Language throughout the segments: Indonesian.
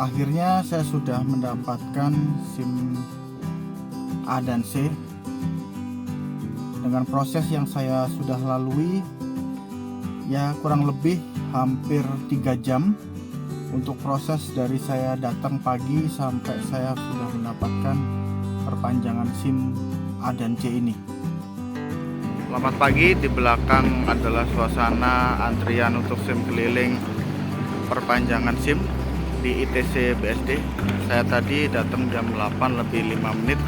Akhirnya saya sudah mendapatkan SIM A dan C. Dengan proses yang saya sudah lalui, ya kurang lebih hampir 3 jam untuk proses dari saya datang pagi sampai saya sudah mendapatkan perpanjangan SIM A dan C ini. Selamat pagi, di belakang adalah suasana antrian untuk SIM keliling perpanjangan SIM di ITC BSD. Saya tadi datang jam 8 lebih 5 menit.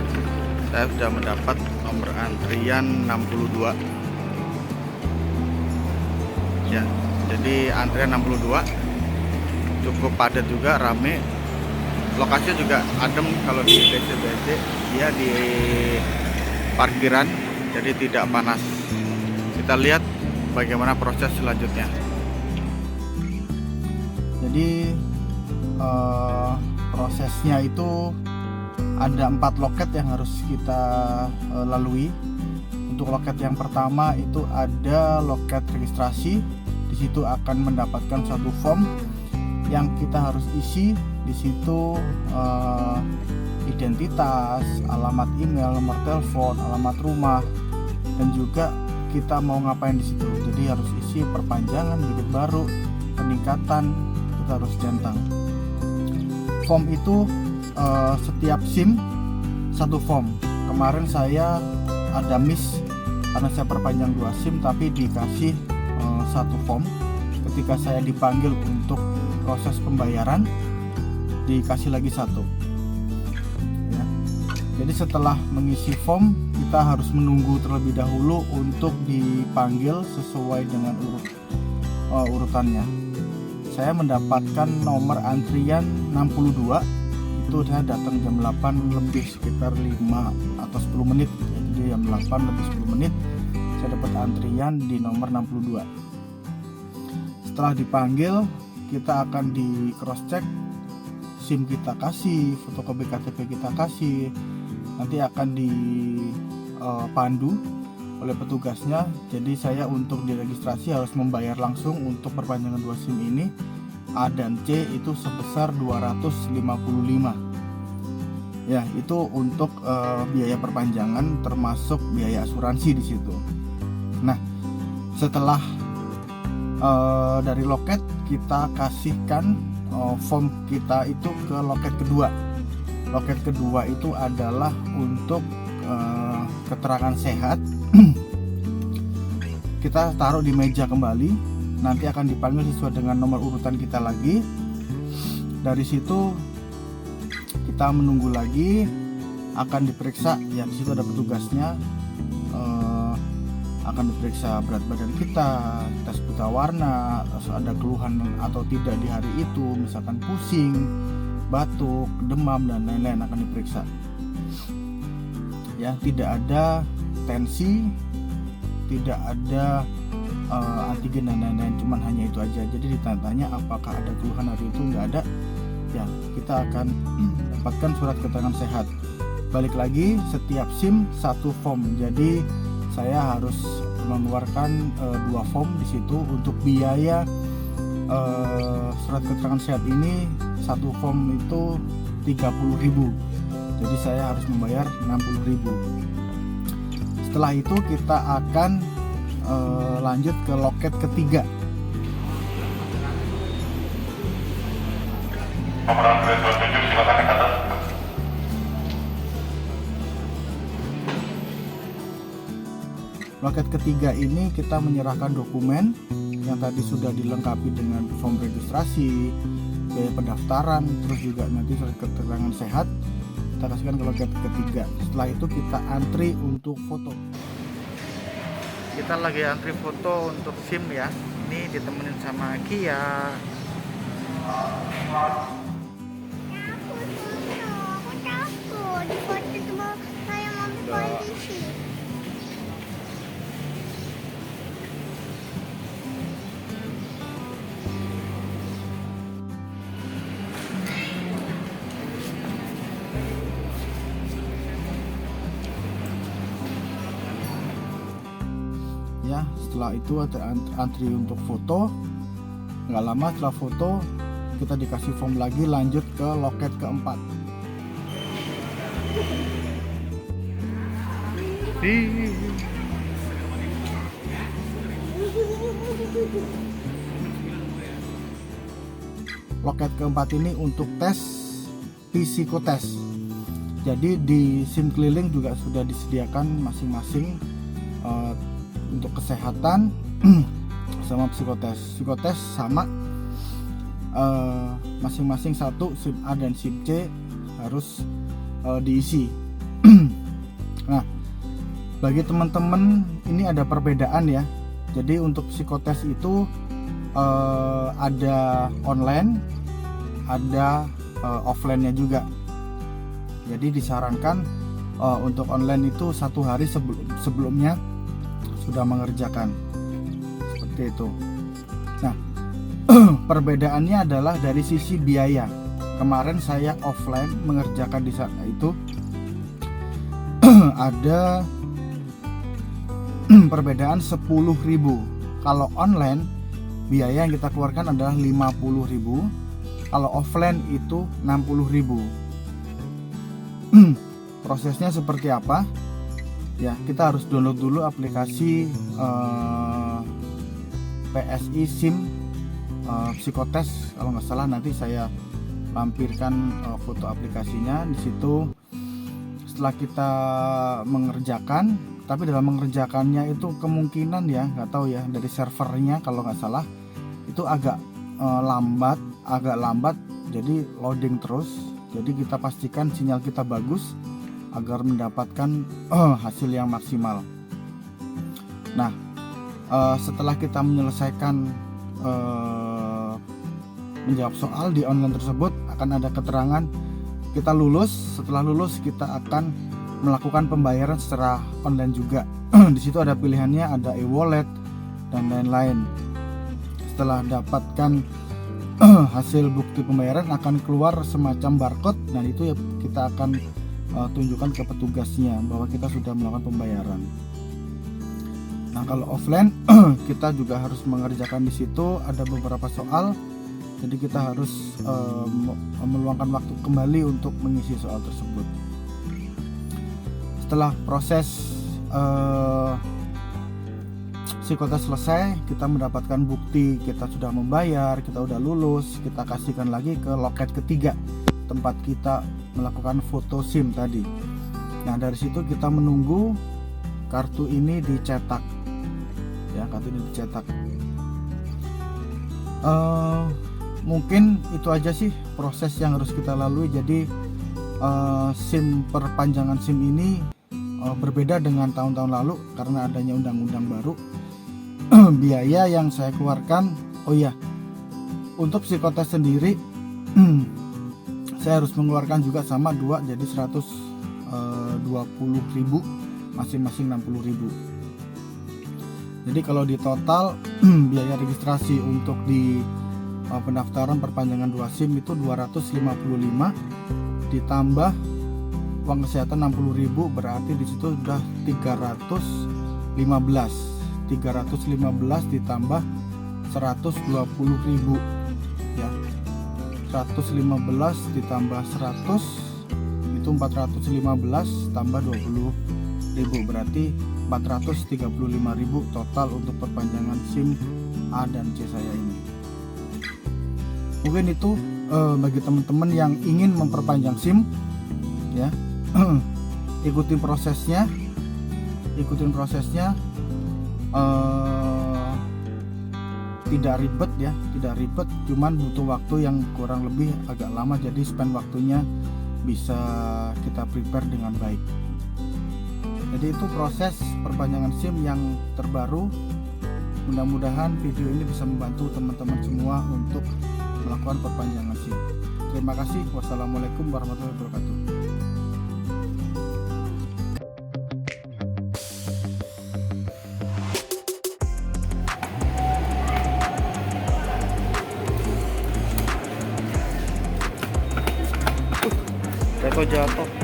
Saya sudah mendapat nomor antrian 62. Ya, jadi antrian 62 cukup padat juga, rame. Lokasinya juga adem kalau di ITC BSD. Dia di parkiran, jadi tidak panas. Kita lihat bagaimana proses selanjutnya. Jadi prosesnya itu ada 4 loket yang harus kita lalui. Untuk loket yang pertama itu ada loket registrasi. Di situ akan mendapatkan satu form yang kita harus isi. Di situ identitas, alamat email, nomor telepon, alamat rumah, dan juga kita mau ngapain di situ. Jadi harus isi perpanjangan, bibit baru, peningkatan, kita harus centang. Form itu setiap SIM satu form. Kemarin saya ada miss karena saya perpanjang 2 SIM, tapi dikasih satu form. Ketika saya dipanggil untuk proses pembayaran, dikasih lagi satu. Ya. Jadi setelah mengisi form, kita harus menunggu terlebih dahulu untuk dipanggil sesuai dengan urutannya. Saya mendapatkan nomor antrian 62. Itu saya datang jam 8 lebih sekitar 5 atau 10 menit. Jadi jam 8 lebih 10 menit saya dapat antrian di nomor 62. Setelah dipanggil, kita akan di cross check, SIM kita kasih, fotokopi KTP kita kasih, nanti akan dipandu oleh petugasnya. Jadi saya untuk diregistrasi harus membayar langsung untuk perpanjangan 2 SIM ini. A dan C itu sebesar 255. Ya, itu untuk biaya perpanjangan termasuk biaya asuransi di situ. Nah, setelah dari loket kita kasihkan form kita itu ke loket kedua. Loket kedua itu adalah untuk keterangan sehat. Kita taruh di meja kembali. Nanti akan dipanggil sesuai dengan nomor urutan kita lagi. Dari situ kita menunggu lagi, akan diperiksa. Ya, di situ ada petugasnya. Akan diperiksa berat badan kita, tes buta warna, ada keluhan atau tidak di hari itu, misalkan pusing, batuk, demam, dan lain-lain akan diperiksa. Ya, tidak ada tensi, tidak ada antigen dan lain-lain, cuman hanya itu aja. Jadi ditanya apakah ada keluhan hari itu, nggak ada. Ya, kita akan dapatkan surat keterangan sehat. Balik lagi, setiap SIM satu form. Jadi saya harus mengeluarkan 2 form di situ. Untuk biaya surat keterangan sehat ini satu form itu 30.000. Jadi saya harus membayar 60.000. Setelah itu kita akan lanjut ke loket ketiga. Nomor antrian 27, silakan ke atas. Loket ketiga ini kita menyerahkan dokumen yang tadi sudah dilengkapi dengan form registrasi, biaya pendaftaran, terus juga nanti surat keterangan sehat. Kita kasihkan ke loket ketiga. Setelah itu kita antri untuk foto. Kita lagi antri foto untuk SIM ya. Ini ditemenin sama Kia. Aku takut di foto cuma saya mau polisi. Ya, setelah itu ada antri untuk foto. Nggak lama setelah foto kita dikasih form lagi, lanjut ke loket keempat. Loket keempat ini untuk tes psikotes. Jadi di SIM keliling juga sudah disediakan masing-masing untuk kesehatan sama psikotes. Psikotes sama masing-masing satu, SIM A dan SIM C harus diisi. Nah, bagi teman-teman ini ada perbedaan ya. Jadi untuk psikotes itu ada online, ada offline-nya juga. Jadi disarankan untuk online itu 1 hari sebelumnya sudah mengerjakan, seperti itu. Nah, perbedaannya adalah dari sisi biaya. Kemarin saya offline mengerjakan di sana itu ada perbedaan 10.000. Kalau online biaya yang kita keluarkan adalah 50.000. Kalau offline itu 60.000. Prosesnya seperti apa? Ya, kita harus download dulu aplikasi PSI SIM psikotes. Kalau nggak salah nanti saya lampirkan foto aplikasinya di situ. Setelah kita mengerjakan, tapi dalam mengerjakannya itu kemungkinan ya, nggak tahu ya, dari servernya kalau nggak salah itu agak lambat, jadi loading terus. Jadi kita pastikan sinyal kita bagus agar mendapatkan hasil yang maksimal. Nah, setelah kita menyelesaikan menjawab soal di online tersebut, akan ada keterangan kita lulus. Setelah lulus kita akan melakukan pembayaran secara online juga. Di situ ada pilihannya, ada e-wallet dan lain-lain. Setelah dapatkan hasil bukti pembayaran akan keluar semacam barcode. Nah, itu ya kita akan tunjukkan ke petugasnya bahwa kita sudah melakukan pembayaran. Nah, kalau offline kita juga harus mengerjakan di situ, ada beberapa soal. Jadi kita harus meluangkan waktu kembali untuk mengisi soal tersebut. Setelah proses psikotes selesai, kita mendapatkan bukti kita sudah membayar, kita udah lulus, kita kasihkan lagi ke loket ketiga tempat kita melakukan foto SIM tadi. Nah, dari situ kita menunggu kartu ini dicetak. Ya, kartu ini dicetak. Mungkin itu aja sih proses yang harus kita lalui. Jadi SIM perpanjangan SIM ini berbeda dengan tahun-tahun lalu karena adanya undang-undang baru. Biaya yang saya keluarkan, oh iya, untuk psikotes sendiri saya harus mengeluarkan juga sama 2, jadi 120.000, masing-masing 60.000. Jadi kalau di total biaya registrasi untuk di pendaftaran perpanjangan 2 SIM itu 255 ditambah uang kesehatan 60.000, berarti di situ sudah 315 ditambah 120.000 ya. 115 ditambah 100 itu 415 tambah 20.000, berarti 435.000 total untuk perpanjangan SIM A dan C saya ini. Mungkin itu bagi teman-teman yang ingin memperpanjang SIM ya. Ikutin prosesnya. Tidak ribet ya, cuman butuh waktu yang kurang lebih agak lama, jadi spend waktunya bisa kita prepare dengan baik. Jadi itu proses perpanjangan SIM yang terbaru. Mudah-mudahan video ini bisa membantu teman-teman semua untuk melakukan perpanjangan SIM. Terima kasih. Wassalamualaikum warahmatullahi wabarakatuh. Teko jatuh.